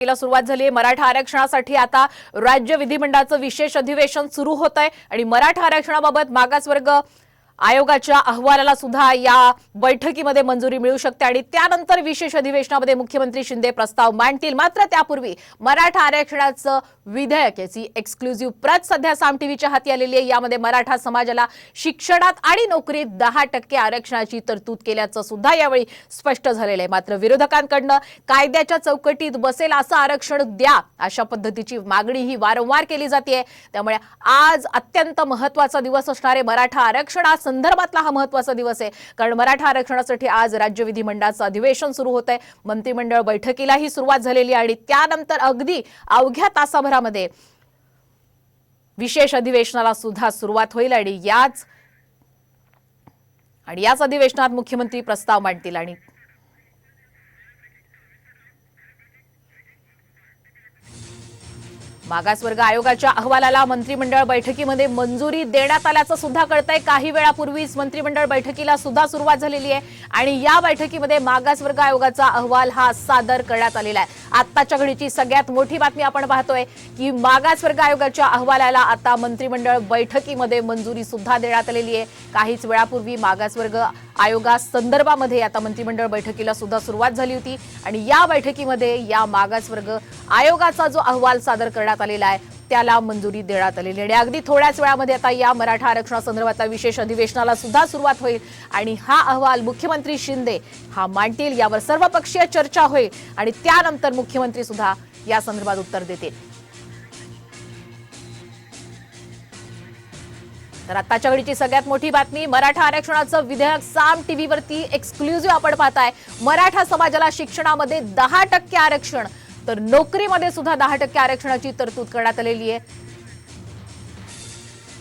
ला सुरुवात झाली आहे। मराठा आरक्षणासाठी आता राज्य विधिमंडळाचं विशेष अधिवेशन सुरू होत आहे आणि मराठा आरक्षणाबाबत मागासवर्ग आयोगाच्या अहवालाला सुद्धा या बैठकीमध्ये मंजुरी मिळू शकते आणि त्यानंतर विशेष अधिवेशनामध्ये मुख्यमंत्री शिंदे प्रस्ताव मांडतील। मात्र त्यापूर्वी मराठा आरक्षणाचं विधेयक याची एक्सक्लुझिव्ह प्रत सध्या साम टीव्हीच्या हाती आलेली आहे। यामध्ये मराठा समाजाला शिक्षणात आणि नोकरीत 10% आरक्षणाची तरतूद केल्याचं सुद्धा यावेळी स्पष्ट झालेलं आहे। मात्र विरोधकांकडून कायद्याच्या चौकटीत बसेल असं आरक्षण द्या अशा पद्धतीची मागणी ही वारंवार केली जाते। त्यामुळे आज अत्यंत महत्त्वाचा दिवस असणार आहे। मराठा आरक्षणा संदर्भातला हा महत्त्वाचा दिवस आहे, कारण मराठा आरक्षणासाठी आज राज्य विधिमंडळाचं अधिवेशन सुरू होत आहे। मंत्रिमंडळ बैठकीलाही सुरुवात झालेली आहे आणि त्यानंतर अगदी अवघ्या तासाभरामध्ये विशेष अधिवेशनाला सुद्धा सुरुवात होईल आणि याच अधिवेशनात मुख्यमंत्री प्रस्ताव मांडतील आणि मागासवर्ग आयोगाच्या अहवालाला मंत्रिमंडळ बैठकीमध्ये मंजुरी देण्यात आल्याचं सुद्धा कळतंय। काही वेळापूर्वीच मंत्रिमंडळ बैठकीला सुद्धा सुरुवात झालेली आहे आणि या बैठकीमध्ये मागासवर्ग आयोगाचा अहवाल हा सादर करण्यात आलेला आहे। आत्ताच्या घडीची सगळ्यात मोठी बातमी आपण पाहतोय की मागासवर्ग आयोगाच्या अहवालाला आता मंत्रिमंडळ बैठकीमध्ये मंजुरी सुद्धा देण्यात आलेली आहे। काहीच वेळापूर्वी मागासवर्ग आयोगा संदर्भामध्ये आता मंत्रिमंडळ बैठकीला सुद्धा सुरुवात झाली होती आणि या बैठकीमध्ये या मागासवर्ग आयोगाचा जो अहवाल सादर करण्यात आलेला आहे त्याला मंजुरी देण्यात आलेली आहे। अगदी थोड्याच वेळामध्ये आता या मराठा आरक्षणासंदर्भातल्या विशेष अधिवेशनाला सुद्धा सुरुवात होईल आणि हा अहवाल मुख्यमंत्री शिंदे हा मांडतील। यावर सर्वपक्षीय चर्चा होईल आणि त्यानंतर मुख्यमंत्री सुद्धा या संदर्भात उत्तर देतील। तर आताच्या घडीची सगळ्यात मोठी बातमी, मराठा आरक्षणाचं विधेयक साम टीव्हीवरती एक्सक्लुझिव्ह आपण पाहताय। मराठा समाजाला शिक्षणामध्ये 10% आरक्षण तर नोकरीमध्ये सुद्धा 10% आरक्षणाची तरतूद करण्यात आलेली आहे।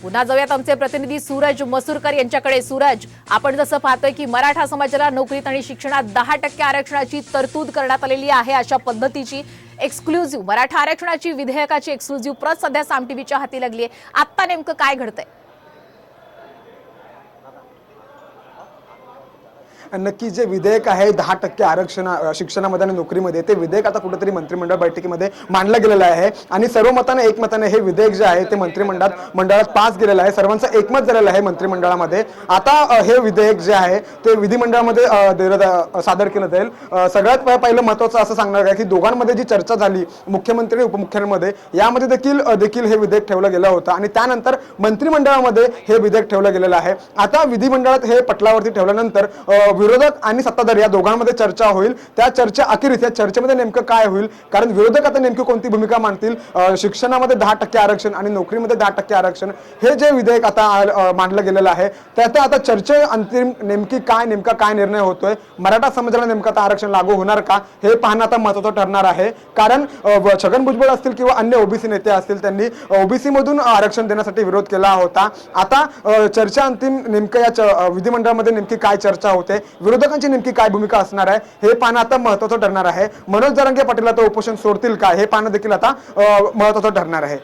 पुन्हा जाऊयात आमचे प्रतिनिधी सूरज मसूरकर यांच्याकडे। सूरज, आपण जसं पाहतोय की मराठा समाजाला नोकरीत आणि शिक्षणात 10% आरक्षणाची तरतूद करण्यात आलेली आहे अशा पद्धतीची एक्सक्लुझिव्ह मराठा आरक्षणाची विधेयकाची एक्सक्लुझिव्ह प्रत सध्या साम टीव्हीच्या हाती लागली आहे। आता नेमकं काय घडतंय? नक्की जे विधेयक आहे 10% आरक्षण शिक्षणामध्ये आणि नोकरीमध्ये, ते विधेयक आता कुठेतरी मंत्रिमंडळ बैठकीमध्ये मांडलं गेलेलं आहे आणि सर्वमताने एकमताने हे विधेयक जे आहे ते मंत्रिमंडळात पास गेलेलं आहे। सर्वांचं एकमत झालेलं आहे मंत्रिमंडळामध्ये। आता हे विधेयक जे आहे ते विधिमंडळामध्ये सादर केलं जाईल। सगळ्यात पहिलं महत्त्वाचं असं सांगणार आहे की दोघांमध्ये जी चर्चा झाली मुख्यमंत्री उपमुख्यमंत्र्यांमध्ये, यामध्ये देखील हे विधेयक ठेवलं गेलं होतं आणि त्यानंतर मंत्रिमंडळामध्ये हे विधेयक ठेवलं गेलेलं आहे। आता विधिमंडळात हे पटलावरती ठेवल्यानंतर विरोधक आणि सत्ताधारी या दोघांमध्ये चर्चा होईल। त्या चर्चा अखेरीस या चर्चेमध्ये नेमकं काय होईल, कारण विरोधक आता नेमकी कोणती भूमिका मांडतील, शिक्षणामध्ये 10% आरक्षण आणि नोकरीमध्ये 10% आरक्षण हे जे विधेयक आता मांडलं गेलेलं आहे त्यात आता चर्चे अंतिम नेमका काय निर्णय होतोय, मराठा समाजाला नेमकं आता आरक्षण लागू होणार का हे पाहणं आता महत्त्वाचं ठरणार आहे। कारण छगन भुजबळ असतील किंवा अन्य ओबीसी नेते असतील त्यांनी ओबीसी मधून आरक्षण देण्यासाठी विरोध केला होता। आता चर्चा अंतिम नेमकं या विधिमंडळामध्ये नेमकी काय चर्चा होते, विरोधकांची नेमकी काय भूमिका असणार आहे हे पाहणं आता महत्त्वाचं ठरणार आहे। मनोज जरांगे पाटील आता उपोषण सोडतील का हे पाहणं देखील आता महत्त्वाचं ठरणार आहे।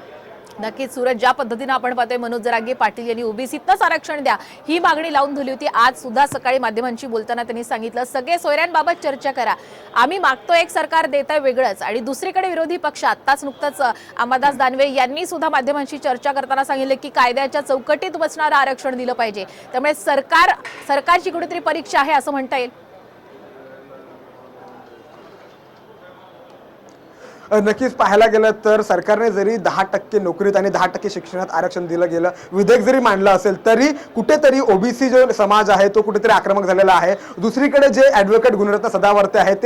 नक्कीच सूरज, ज्या पद्धतीने आपण पाहतोय मनोज जरांगे पाटील यांनी ओबीसीतच आरक्षण द्या ही मागणी लावून धरली होती। आज सुद्धा सकाळी माध्यमांशी बोलताना त्यांनी सांगितलं सगळे सोयऱ्यांबाबत चर्चा करा, आम्ही मागतोय एक, सरकार देतंय वेगळंच। आणि दुसरीकडे विरोधी पक्ष आत्ताच नुकतंच अंबादास दानवे यांनी सुद्धा माध्यमांशी चर्चा करताना सांगितलं की कायद्याच्या चौकटीत बसणारं आरक्षण दिलं पाहिजे। त्यामुळे सरकारची कुठेतरी परीक्षा आहे असं म्हणता येईल। नक्कीच पाहायला गेलं तर सरकारने जरी 10% नोकरीत आणि 10% शिक्षणात आरक्षण दिलं गेलं, विधेयक जरी मांडलं असेल, तरी कुठेतरी ओबीसी जो समाज आहे तो कुठेतरी आक्रमक झालेला आहे। दुसरीकडे जे ॲडव्होकेट गुणरत्न सदावर्ते आहेत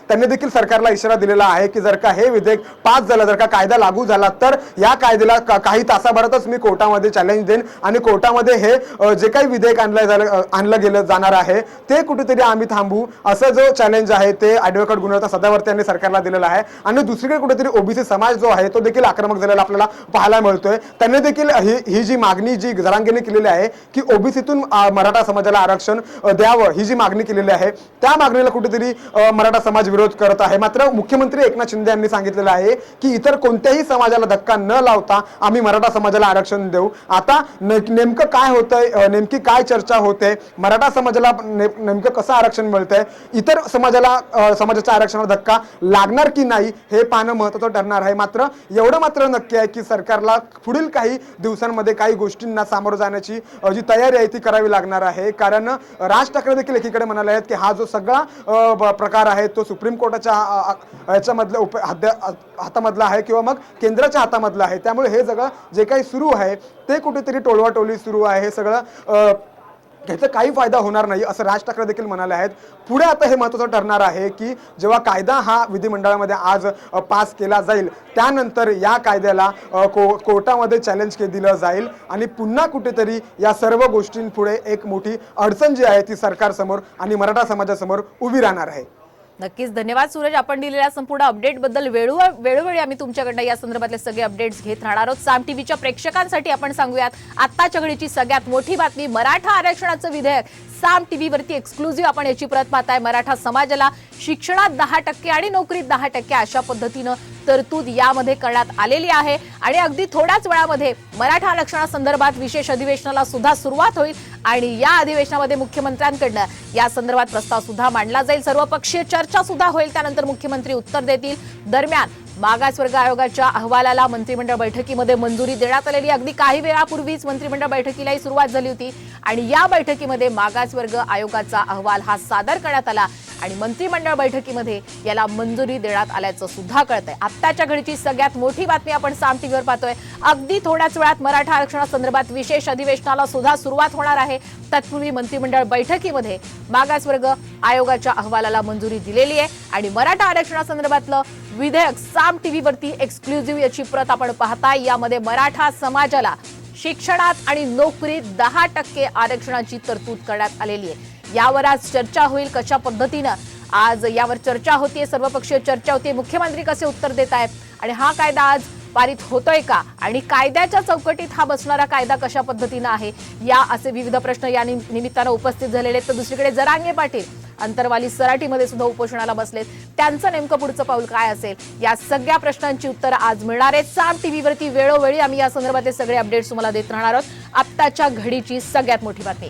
त्यांनी देखील सरकारला इशारा दिलेला आहे की जर का हे विधेयक पास झालं, जर का कायदा लागू झाला तर या कायद्याला काही तासाभरातच मी कोर्टामध्ये चॅलेंज देईन आणि कोर्टामध्ये हे जे काही विधेयक आणलं गेलं जाणार आहे ते कुठेतरी आम्ही थांबवू, असं जो चॅलेंज आहे ते ॲडव्होकेट गुणरत्न सदावर्ते यांनी सरकारला दिलेला आहे। आणि दुसरीकडे कुठेतरी ओबीसी समाज जो आहे तो देखील आक्रमक झालेला आपल्याला पाहायला मिळतोय। त्यांनी देखील ही जी मागणी जी जरांगेने केलेली आहे की ओबीसीतून मराठा समाजाला आरक्षण द्यावं ही जी मागणी केलेली आहे त्या मागणीला कुठेतरी मराठा समाज विरोध करत आहे। मात्र मुख्यमंत्री एकनाथ शिंदे यांनी सांगितलेलं आहे की इतर कोणत्याही समाजाला धक्का न लावता आम्ही मराठा समाजाला आरक्षण देऊ। आता नेमकं काय होतंय, नेमकी काय चर्चा होते, मराठा समाजाला नेमकं कसं आरक्षण मिळतंय, इतर समाजाच्या आरक्षणाला धक्का लागणार की नाही हे पाहणं महत्त्वाचं ठरणार आहे. मात्र एवढं मात्र नक्की आहे की सरकारला पुढील काही दिवसांमध्ये काही गोष्टींना सामोरं जाण्याची जी तयारी आहे ती करावी लागणार आहे. कारण राज ठाकरे देखील एकीकडे म्हणाले आहेत की हा जो सगळा प्रकार आहे तो सुप्रीम कोर्टाच्या याच्यामधल्या हातामधला आहे किंवा मग केंद्राच्या हातामधला आहे. त्यामुळे हे सगळं जे काही सुरू आहे ते कुठेतरी टोलवाटोली सुरू आहे. हे सगळं ह्याचा काही फायदा होणार नाही असं राज ठाकरे देखील म्हणाले आहेत. पुढे आता हे महत्त्वाचं ठरणार आहे की जेव्हा कायदा हा विधिमंडळामध्ये आज पास केला जाईल त्यानंतर या कायद्याला कोर्टामध्ये चॅलेंज दिलं जाईल आणि पुन्हा कुठेतरी या सर्व गोष्टींपुढे एक मोठी अडचण जी आहे ती सरकारसमोर आणि मराठा समाजासमोर उभी राहणार आहे. नक्कीच धन्यवाद सूरज. आपण दिलेल्या संपूर्ण अपडेट बद्दल वेळोवेळी आम्ही तुमच्याकडनं या संदर्भातले सगळे अपडेट्स घेत राहणार आहोत. साम टीव्हीच्या प्रेक्षकांसाठी आपण सांगूयात आत्ताच्या घडीची सगळ्यात मोठी बातमी मराठा आरक्षणाचं विधेयक साम टीव्हीवरती एक्सक्लुझिव्ह आपण याची प्रत पाहताय. मराठा समाजाला शिक्षणात 10% आणि नोकरीत 10% अशा पद्धतीनं तरतूद यामध्ये करण्यात आलेली आहे आणि अगदी थोड्याच वेळामध्ये मराठा आरक्षणासंदर्भात विशेष अधिवेशनाला सुद्धा सुरुवात होईल आणि या अधिवेशनामध्ये मुख्यमंत्र्यांकडनं या संदर्भात प्रस्ताव सुद्धा मांडला जाईल. सर्वपक्षीय चर्चा सुद्धा होईल. त्यानंतर मुख्यमंत्री उत्तर देतील. दरम्यान मागासवर्ग आयोगाच्या अहवालाला मंत्रिमंडळ बैठकीमध्ये मंजुरी देण्यात आलेली. अगदी काही वेळापूर्वीच मंत्रिमंडळ बैठकीलाही सुरुवात झाली होती आणि या बैठकीमध्ये मागासवर्ग आयोगाचा अहवाल हा सादर करण्यात आला आणि मंत्रिमंडळ बैठकीमध्ये याला मंजुरी देण्यात आल्याचं सुद्धा कळतंय. आत्ताच्या घडीची सगळ्यात मोठी बातमी आपण साम टीव्हीवर पाहतोय. अगदी थोड्याच वेळात मराठा आरक्षणासंदर्भात विशेष अधिवेशनाला सुद्धा सुरुवात होणार आहे. तत्पूर्वी मंत्रिमंडळ बैठकीमध्ये मागासवर्ग आयोगाच्या अहवालाला मंजुरी दिलेली आहे आणि मराठा आरक्षणासंदर्भातलं विधेयक साम टीव्हीवरती एक्सक्लुझिव्ह याची प्रत आपण पाहताय. यामध्ये मराठा समाजाला शिक्षणात आणि नोकरीत 10% आरक्षणाची तरतूद करण्यात आलेली आहे. यावर आज चर्चा होईल. कशा पद्धतीनं आज यावर चर्चा होतीये, सर्वपक्षीय चर्चा होतीये. मुख्यमंत्री कसे उत्तर देत आहेत आणि हा कायदा आज पारित होतोय का आणि कायद्याच्या चौकटीत हा बसणारा कायदा कशा पद्धतीनं आहे या असे विविध प्रश्न या निमित्तानं उपस्थित झालेले आहेत. तर दुसरीकडे जरांगे पाटील अंतरवाली सराटीमध्ये सुद्धा उपोषणाला बसलेत. त्यांचं नेमकं पुढचं पाऊल काय असेल या सगळ्या प्रश्नांची उत्तरं आज मिळणार आहेत. साम टीव्हीवरती वेळोवेळी आम्ही या संदर्भातले सगळे अपडेट्स तुम्हाला देत राहणार आहोत. आत्ताच्या घडीची सगळ्यात मोठी बातमी.